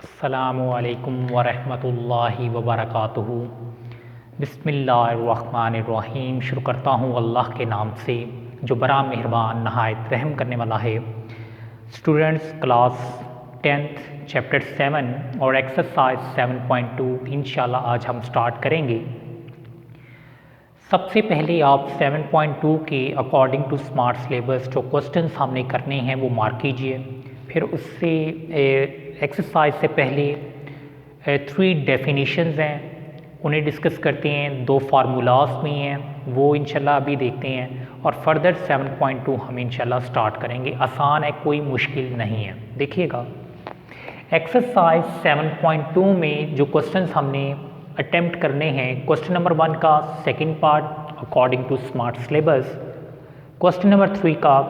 अस्सलामुअलैकुम वरहमतुल्लाहि वबरकातुहू। बिस्मिल्लाहिर्रहमानिर्रहीम। शुरू करता हूँ अल्लाह के नाम से जो बड़ा मेहरबान नहायत रहम करने वाला है। स्टूडेंट्स, क्लास 10th चैप्टर 7 और एक्सरसाइज 7.2 इंशाल्लाह आज हम स्टार्ट करेंगे। सबसे पहले आप 7.2 के अकॉर्डिंग टू स्मार्ट सिलेबस जो क्वेश्चंस हमने करने हैं वो मार्क कीजिए। फिर उससे एक्सरसाइज से पहले 3 डेफिनेशंस हैं उन्हें डिस्कस करते हैं। 2 फार्मूलाज भी हैं वो इंशाल्लाह अभी देखते हैं और फर्दर 7.2 हम इंशाल्लाह स्टार्ट करेंगे। आसान है, कोई मुश्किल नहीं है। देखिएगा एक्सरसाइज 7.2 में जो क्वेश्चंस हमने अटेम्प्ट करने हैं, क्वेश्चन नंबर 1 का second part according to smart syllabus, question number 3 का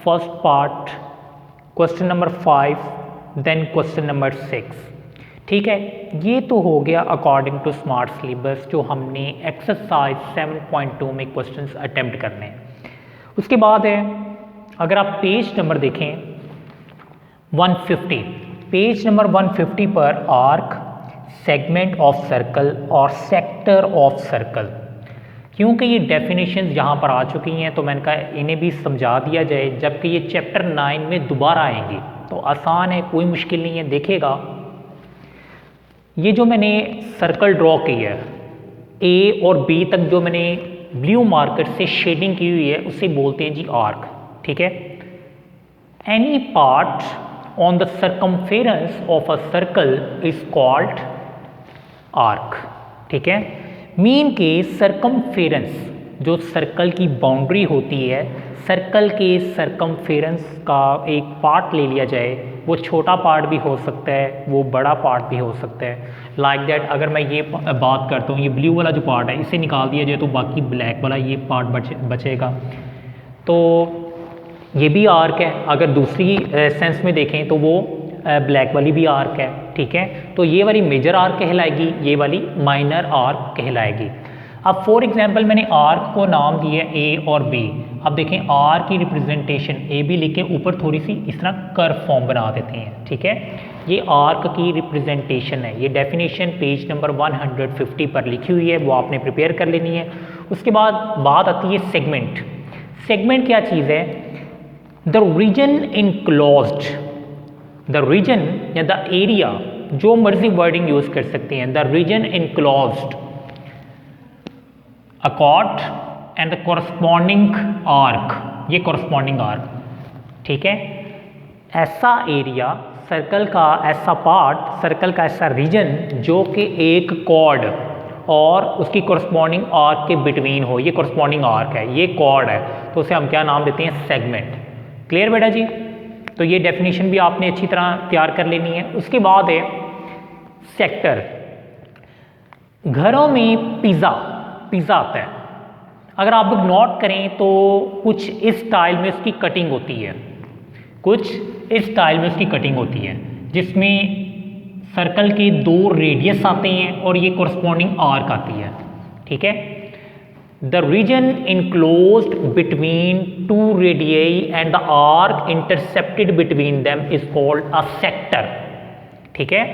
first part, question number 5, then question number 6। ठीक है, ये तो हो गया अकॉर्डिंग टू स्मार्ट सिलेबस जो हमने एक्सरसाइज 7.2 में क्वेश्चंस अटेम्प्ट करने हैं। उसके बाद है, अगर आप पेज नंबर देखें 150, पेज नंबर 150 पर आर्क, सेगमेंट ऑफ सर्कल और सेक्टर ऑफ सर्कल, क्योंकि ये डेफिनेशंस यहाँ पर आ चुकी हैं तो मैंने कहा इन्हें भी समझा दिया जाए, जबकि ये चैप्टर 9 में दोबारा आएंगे तो आसान है, कोई मुश्किल नहीं है। देखिएगा ये जो मैंने सर्कल ड्रॉ की है ए और बी तक, जो मैंने ब्लू मार्कर से शेडिंग की हुई है उसे बोलते हैं जी आर्क। ठीक है, any part on the circumference of a circle is called arc. ठीक है, मीन के सर्कमफेरेंस जो सर्कल की बाउंड्री होती है, सर्कल के सर्कमफेरेंस का एक पार्ट ले लिया जाए, वो छोटा पार्ट भी हो सकता है, वो बड़ा पार्ट भी हो सकता है। लाइक दैट अगर मैं ये बात करता हूँ, ये ब्लू वाला जो पार्ट है इसे निकाल दिया जाए तो बाकी ब्लैक वाला ये पार्ट बचेगा, तो ये भी आर्क है। अगर दूसरी सेंस में देखें तो वो ब्लैक वाली भी आर्क है। ठीक है, तो ये वाली मेजर आर्क कहलाएगी, ये वाली माइनर आर्क कहलाएगी। अब फॉर एग्जांपल मैंने आर्क को नाम दिया ए और बी। अब देखें आर्क की रिप्रेजेंटेशन ए बी लिख के ऊपर थोड़ी सी इस तरह कर्व फॉर्म बना देते हैं। ठीक है, ये आर्क की रिप्रेजेंटेशन है। ये डेफिनेशन पेज नंबर 150 पर लिखी हुई है, वो आपने प्रिपेयर कर लेनी है। उसके बाद बात आती है सेगमेंट। सेगमेंट क्या चीज़ है? The region enclosed, the region या द एरिया, जो मर्जी वर्डिंग यूज कर सकते हैं, the region enclosed a chord and the corresponding arc, ये कॉरस्पॉन्डिंग आर्क। ठीक है, ऐसा एरिया सर्कल का, ऐसा पार्ट सर्कल का, ऐसा रीजन जो कि एक कॉर्ड और उसकी कॉरस्पॉन्डिंग आर्क के बिटवीन हो, ये कॉरस्पॉन्डिंग आर्क है, ये कॉर्ड है, तो उसे हम क्या नाम देते हैं? सेगमेंट। क्लियर बेटा जी? तो ये डेफिनेशन भी आपने अच्छी तरह तैयार कर लेनी है। उसके बाद है सेक्टर। घरों में पिज़्ज़ा आता है, अगर आप लोग नोट करें तो कुछ इस स्टाइल में उसकी कटिंग होती है, कुछ इस स्टाइल में उसकी कटिंग होती है, जिसमें सर्कल के 2 रेडियस आते हैं और ये कॉरस्पॉन्डिंग आर्क आती है। ठीक है, the region enclosed between 2 radii and the arc intercepted between them is called a sector. ठीक है,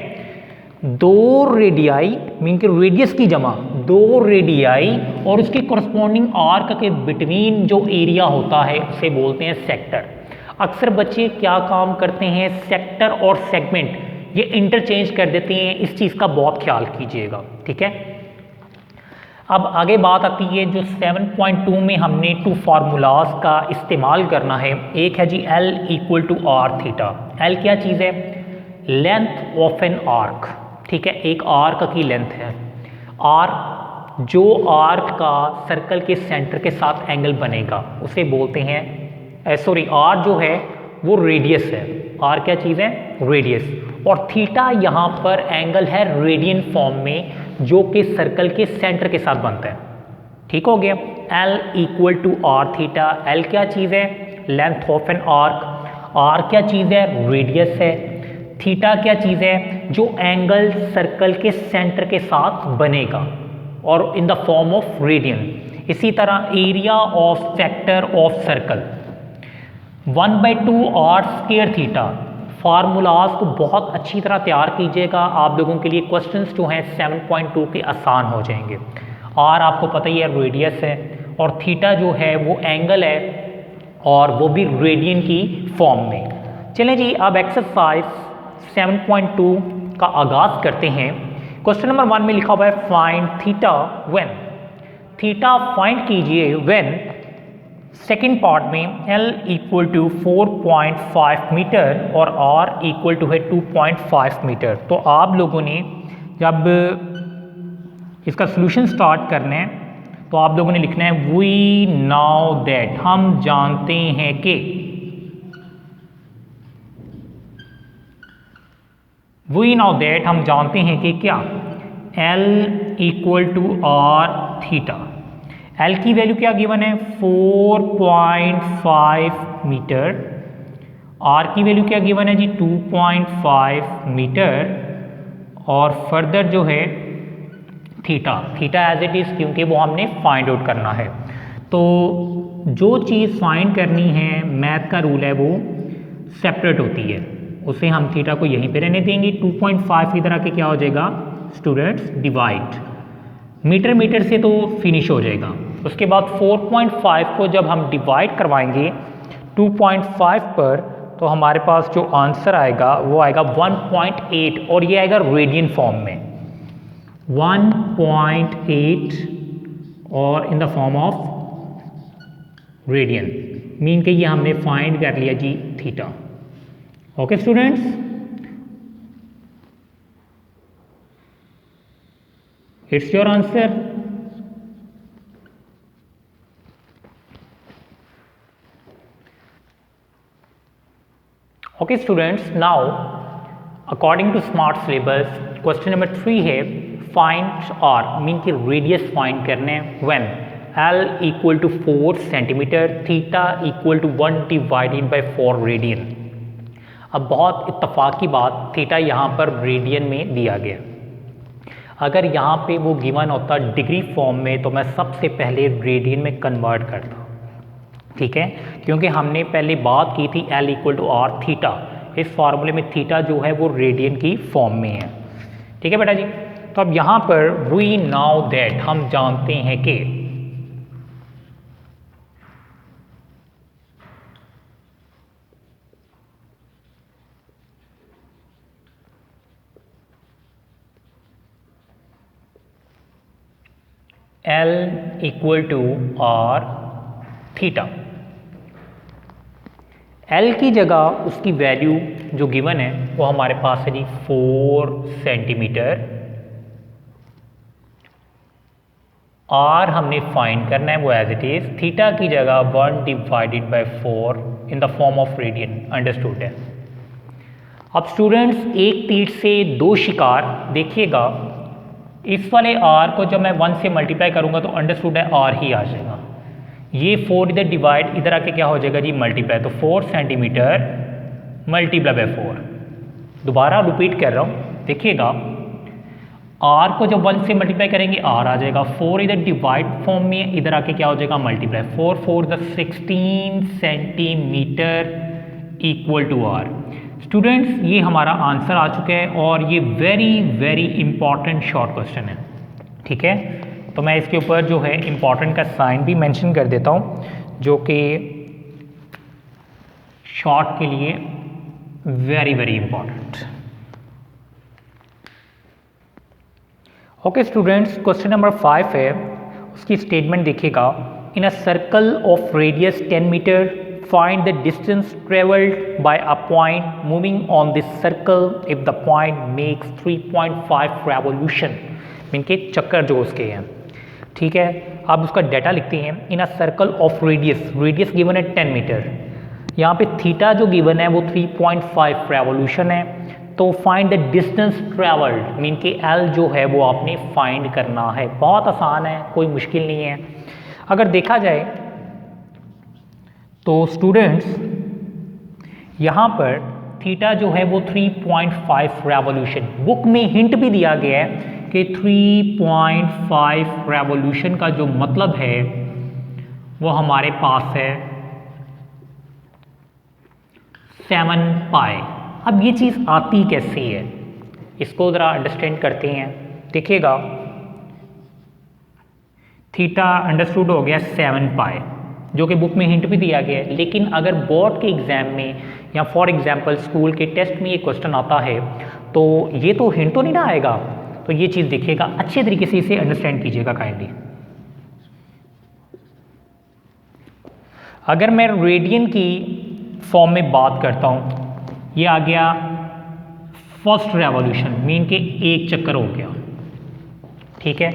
2 रेडियाई मीन के रेडियस की जमा, 2 रेडियाई और उसके कॉरस्पॉन्डिंग आर्क के बिटवीन जो एरिया होता है उसे बोलते हैं सेक्टर। अक्सर बच्चे क्या काम करते हैं, सेक्टर और सेगमेंट ये इंटरचेंज कर देते हैं, इस चीज़ का बहुत ख्याल कीजिएगा। ठीक है, अब आगे बात आती है जो 7.2 में हमने 2 फार्मूलाज का इस्तेमाल करना है। एक है जी L equal to R theta. L क्या चीज़ है? Length of an arc. ठीक है, एक आर्क की लेंथ है आर, जो आर्क का सर्कल के सेंटर के साथ एंगल बनेगा उसे बोलते हैं, सॉरी आर जो है वो रेडियस है। आर क्या चीज़ है? रेडियस। और थीटा यहाँ पर एंगल है रेडियन फॉर्म में जो कि सर्कल के सेंटर के साथ बनता है। ठीक हो गया, L equal to R theta. L क्या चीज़ है? Length of an arc. R क्या चीज़ है? रेडियस है। थीटा क्या चीज़ है? जो एंगल सर्कल के सेंटर के साथ बनेगा और in the form of radian. इसी तरह area of sector of circle 1/2 r² theta formulas को बहुत अच्छी तरह तैयार कीजिएगा, आप लोगों के लिए क्वेश्चंस जो हैं 7.2 के आसान हो जाएंगे। और आपको पता ही है रेडियस है और थीटा जो है वो एंगल है और वो भी रेडियन की फॉर्म में। चलें जी, अब एक्सरसाइज 7.2 का आगाज़ करते हैं। क्वेश्चन नंबर 1 में लिखा हुआ है find theta when. Theta find कीजिए व्हेन, सेकेंड पार्ट में L इक्वल टू 4.5 मीटर और R इक्वल टू है 2.5 मीटर। तो आप लोगों ने जब इसका सोल्यूशन स्टार्ट करना है तो आप लोगों ने लिखना है वी नाउ दैट, हम जानते हैं कि, वी नाउ दैट हम जानते हैं कि क्या, L equal to R theta. L की वैल्यू क्या गिवन है 4.5 मीटर, R की वैल्यू क्या गिवन है जी 2.5 मीटर और फर्दर जो है theta, theta as it is क्योंकि वो हमने फाइंड आउट करना है। तो जो चीज़ फाइंड करनी है मैथ का रूल है वो सेपरेट होती है, उसे हम थीटा को यहीं पे रहने देंगे। 2.5 की तरह के क्या हो जाएगा स्टूडेंट्स डिवाइड, मीटर मीटर से तो फिनिश हो जाएगा। उसके बाद 4.5 को जब हम डिवाइड करवाएंगे 2.5 पर तो हमारे पास जो आंसर आएगा वो आएगा 1.8 और ये आएगा रेडियन फॉर्म में 1.8 और in the form of radian, mean के ये हमने फाइंड कर लिया जी theta. Okay students, it's your answer. Okay students, now according to smart syllabus question number 3 है फाइंड आर, मीन की रेडियस फाइंड करने when L equal to 4 centimetre, theta equal to 1 divided by 4 radian. अब बहुत इत्तफाक की बात, theta यहाँ पर radian में दिया गया, अगर यहाँ पे वो गिवन होता डिग्री फॉर्म में तो मैं सबसे पहले रेडियन में कन्वर्ट करता, ठीक है, क्योंकि हमने पहले बात की थी L equal to R theta, इस फार्मूले में थीटा जो है वो रेडियन की फॉर्म में है, ठीक है बेटा जी। तो अब यहाँ पर वी नाउ दैट हम जानते हैं कि L equal to R theta. L की जगह उसकी वैल्यू जो गिवन है वो हमारे पास है जी 4 सेंटीमीटर, R हमने फाइंड करना है वो एज इट इज, थीटा की जगह 1 divided by 4 in the form of radian, understood है। अब स्टूडेंट्स एक तीर से दो शिकार, देखिएगा इस वाले R को जब मैं 1 से मल्टीप्लाई करूंगा तो अंडरस्टूड है R ही आ जाएगा, ये 4 इधर डिवाइड इधर आके क्या हो जाएगा जी मल्टीप्लाई, तो 4 सेंटीमीटर मल्टीप्लाई बाय 4। दोबारा रिपीट कर रहा हूँ, देखिएगा R को जब 1 से मल्टीप्लाई करेंगे R आ जाएगा, 4 इधर डिवाइड फॉर्म में इधर आके क्या हो जाएगा मल्टीप्लाई, 4 4 द 16 centimetre equal to R। Students ये हमारा आंसर आ चुका है और ये very very important short question है, ठीक है। तो मैं इसके ऊपर जो है इंपॉर्टेंट का साइन भी मेंशन कर देता हूँ जो कि शॉर्ट के लिए very very important. Okay students, question number 5 है, उसकी स्टेटमेंट देखिएगा, in a circle of radius 10 metre find the distance traveled by a point moving on this circle if the point makes 3.5 revolution, mean के चक्कर जो उसके हैं, ठीक है। आप उसका डाटा लिखते हैं in a circle of radius, radius given है 10 मीटर, यहाँ पे थीटा जो गिवन है वो 3.5 रेवोल्यूशन है, तो find the distance travelled, mean के L जो है वो आपने फाइंड करना है। बहुत आसान है, कोई मुश्किल नहीं है। अगर देखा जाए तो स्टूडेंट्स यहाँ पर थीटा जो है वो 3.5 रेवोल्यूशन, बुक में हिंट भी दिया गया है कि 3.5 रेवोल्यूशन का जो मतलब है वो हमारे पास है 7 पाई। अब ये चीज़ आती कैसे है, इसको ज़रा अंडरस्टैंड करते हैं। देखिएगा, थीटा अंडरस्टूड हो गया 7 पाई, जो कि बुक में हिंट भी दिया गया है, लेकिन अगर बोर्ड के एग्ज़ाम में या फॉर एग्जांपल स्कूल के टेस्ट में ये क्वेश्चन आता है तो ये तो हिंट तो नहीं ना आएगा। तो ये चीज़ देखिएगा, अच्छे तरीके से इसे अंडरस्टैंड कीजिएगा काइंडली। अगर मैं रेडियन की फॉर्म में बात करता हूँ, ये आ गया फर्स्ट रेवोल्यूशन, मीन के एक चक्कर हो गया, ठीक है।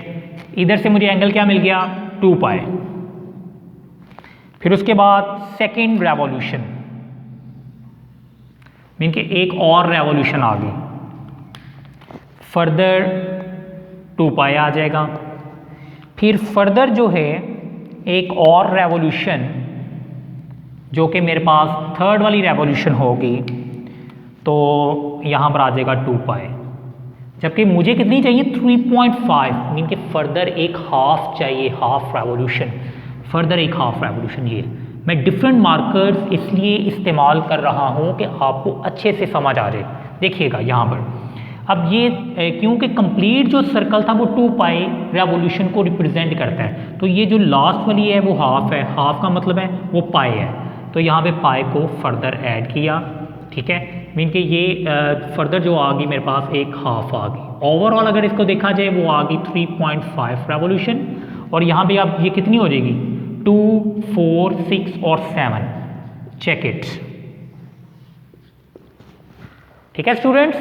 इधर से मुझे एंगल क्या मिल गया, 2 पाई। फिर उसके बाद सेकेंड रेवोल्यूशन, मीन के एक और रेवोल्यूशन आ गई, फर्दर 2 पाई आ जाएगा। फिर फर्दर जो है एक और रेवोल्यूशन जो कि मेरे पास थर्ड वाली रेवोल्यूशन होगी, तो यहाँ पर आ जाएगा 2 पाई, जबकि मुझे कितनी चाहिए 3.5, मीन के फर्दर एक हाफ चाहिए, हाफ रेवोल्यूशन, फर्दर एक हाफ रेवोल्यूशन। ये मैं डिफरेंट मार्कर्स इसलिए इस्तेमाल कर रहा हूँ कि आपको अच्छे से समझ आ जाए। देखिएगा यहाँ पर, अब ये क्योंकि कंप्लीट जो सर्कल था वो 2 पाई रेवोल्यूशन को रिप्रेजेंट करता है, तो ये जो लास्ट वाली है वो हाफ है, हाफ का मतलब है वो पाई है, तो यहाँ पे पाई को फर्दर ऐड किया, ठीक है। मीन कि ये फर्दर जो आ गई मेरे पास एक हाफ आ गई। ओवरऑल अगर इसको देखा जाए वो आ गई 3.5 रेवोल्यूशन, और यहाँ पे अब ये कितनी हो जाएगी 2, 4, 6 और 7, चेक इट, ठीक है स्टूडेंट्स।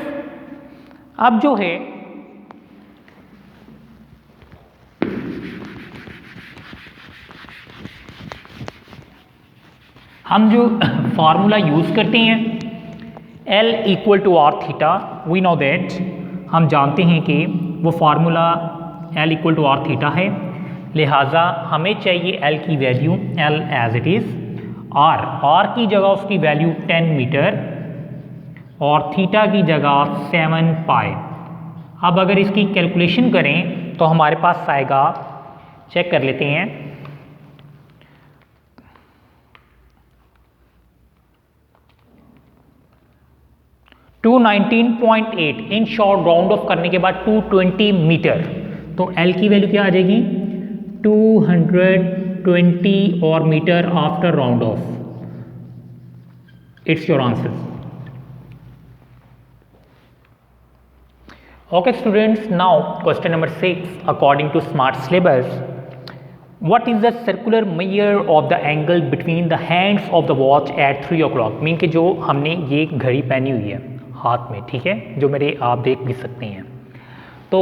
अब जो है हम जो फार्मूला यूज़ करते हैं L equal to R theta, we know that, हम जानते हैं कि वो formula L equal to R theta है, लिहाजा हमें चाहिए L की value L as it is, R की जगह उसकी वैल्यू 10 मीटर और थीटा की जगह 7 पाई। अब अगर इसकी कैलकुलेशन करें तो हमारे पास आएगा, चेक कर लेते हैं, 219.8, इन शॉर्ट राउंड ऑफ करने के बाद 220 मीटर, तो L की वैल्यू क्या आ जाएगी 220 और metre after round off, it's your answer. Okay students, now question number 6, according to smart syllabus, what is the circular measure of the angle between the hands of the watch at 3 o'clock? Mean कि जो हमने ये घड़ी पहनी हुई है हाथ में, ठीक है, जो मेरे आप देख भी सकते हैं, तो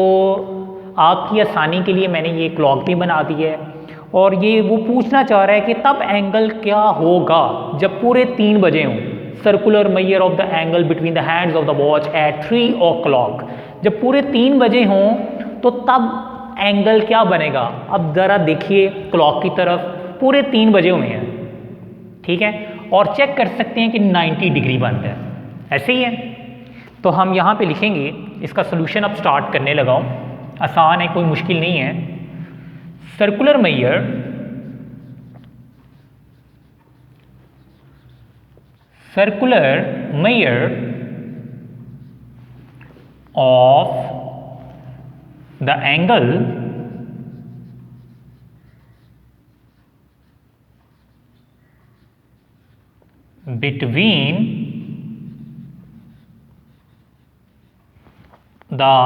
आपकी आसानी के लिए मैंने ये क्लॉक भी बना दी है, और ये वो पूछना चाह रहा है कि तब एंगल क्या होगा जब पूरे 3 बजे हों। Circular measure of the angle between the hands of the watch at 3 o'clock, जब पूरे 3 बजे हों तो तब एंगल क्या बनेगा। अब ज़रा देखिए क्लॉक की तरफ, पूरे 3 बजे हुए हैं, ठीक है, और चेक कर सकते हैं कि 90 डिग्री बनता है, ऐसे ही है। तो हम यहाँ पे लिखेंगे, इसका सोल्यूशन अब स्टार्ट करने लगा हूँ, आसान है, कोई मुश्किल नहीं है। Circular measure of the angle between the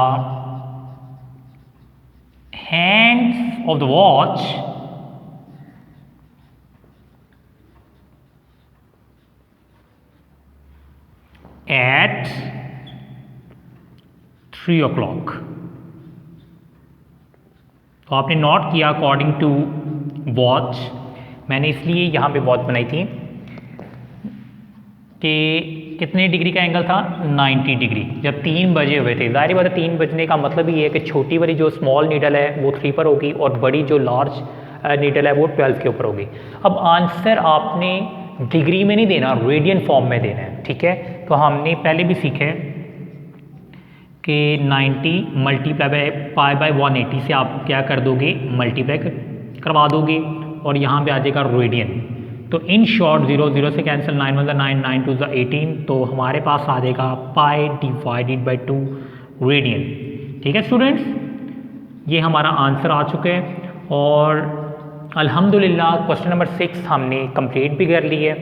hands of the watch at 3 o'clock। तो आपने नोट किया अकॉर्डिंग टू वॉच, मैंने इसलिए यहाँ पे वॉच बनाई थी कि कितने डिग्री का एंगल था 90 डिग्री, जब 3 बजे हुए थे। ज़ाहिर बात है 3 बजने का मतलब ये है कि छोटी वाली जो स्मॉल नीडल है वो 3 पर होगी और बड़ी जो लार्ज नीडल है वो 12 के ऊपर होगी। अब आंसर आपने डिग्री में नहीं देना, रेडियन फॉर्म में देना है, ठीक है। तो हमने पहले भी सीखा है कि 90 मल्टीप्लाई बाय 180 से आप क्या कर दोगे, मल्टीप्लाई करवा दोगे, और यहाँ पे आ जाएगा रेडियन। तो इन शॉर्ट 0 0 से कैंसिल, 9 1 9 9 2 18, तो हमारे पास आ जाएगा पाई डिवाइडेड बाई 2 रेडियन। ठीक है स्टूडेंट्स, ये हमारा आंसर आ चुका है और अल्हम्दुलिल्लाह क्वेश्चन नंबर 6 हमने कंप्लीट भी कर ली है।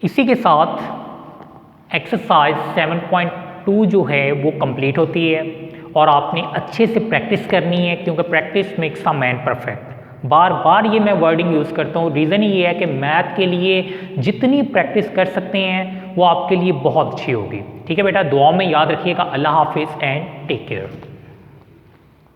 इसी के साथ एक्सरसाइज 7.2 जो है वो कंप्लीट होती है और आपने अच्छे से प्रैक्टिस करनी है, क्योंकि practice makes a man perfect. बार बार ये मैं वर्डिंग यूज़ करता हूँ, रीज़न ये है कि मैथ के लिए जितनी प्रैक्टिस कर सकते हैं वो आपके लिए बहुत अच्छी होगी। ठीक है बेटा, दुआ में याद रखिएगा। अल्लाह हाफिज़ एंड टेक केयर।